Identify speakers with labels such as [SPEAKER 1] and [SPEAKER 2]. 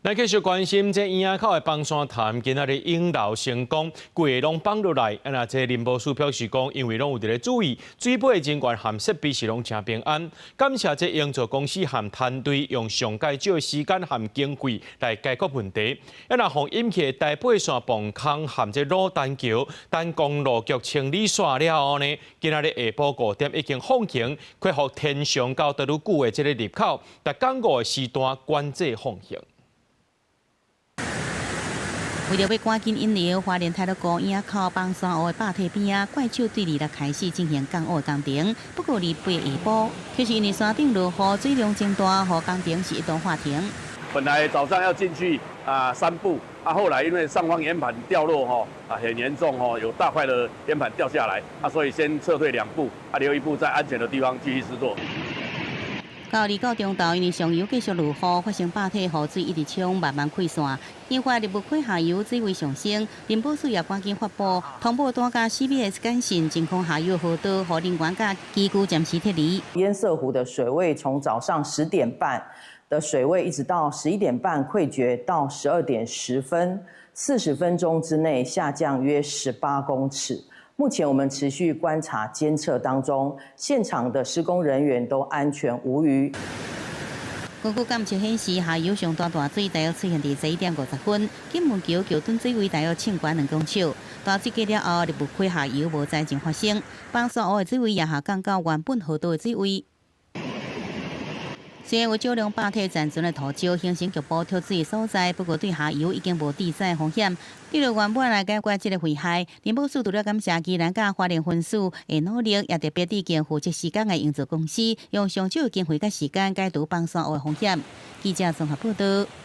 [SPEAKER 1] 来继续关心这婴仔口的放山潭，今仔日引导成功，规个拢放落来。那这林保署表示讲，因为拢有伫咧注意，水杯的人员含设备是拢真平安。感谢这营造公司含团队用上介少的时间含经费来解决问题。那让引起台北线磅空含这罗丹桥等公路局清理煞了后呢，今仔日下晡5点已经放行，恢复天上到倒愈久的这个入口，在港午的时段管制放行。
[SPEAKER 2] 为了要赶紧引流，花莲太鲁阁婴仔口放山湖的坝体边啊，怪手对2日开始进行降雨的工程。不过2日下晡，就是因为山顶落雨，水量增大，和工程是一度暂停。
[SPEAKER 3] 本来早上要进去3步，后来因为上方岩盘掉落很严重有大块的岩盘掉下来所以先撤退2步留1步在安全的地方继续施作。
[SPEAKER 2] 到2到中昼，因为上游继续落雨，发生坝体雨水一直冲，慢慢溃散，引发入口下游水位上升。林保署也赶紧发布通报单甲 CBS 简讯，真空下游河道，和人员甲机构暂时撤离。
[SPEAKER 4] 堰塞湖的水位从早上10点半的水位，一直到11点半溃决，到12点10分，40分钟之内下降约18公尺。目前我们持续观察监测当中，现场的施工人员都安全无虞。
[SPEAKER 2] 根据监测显示，下游上大水大约出现伫11点50分，金门桥桥墩水位大约清悬2公尺。大水过了后，入口下游无灾情发生，放山湖的水位也下降到原本河道的水位。虽然有少量坝体残存的土石形成局部脱水的所在，不过对下游已经无地灾风险。为了原本来解决这个危害，林保署除了感谢宜兰甲花莲分署的努力，也特别致敬负责施工的营造公司，用上少的经费甲时间解除放山湖的风险。记者综合报道。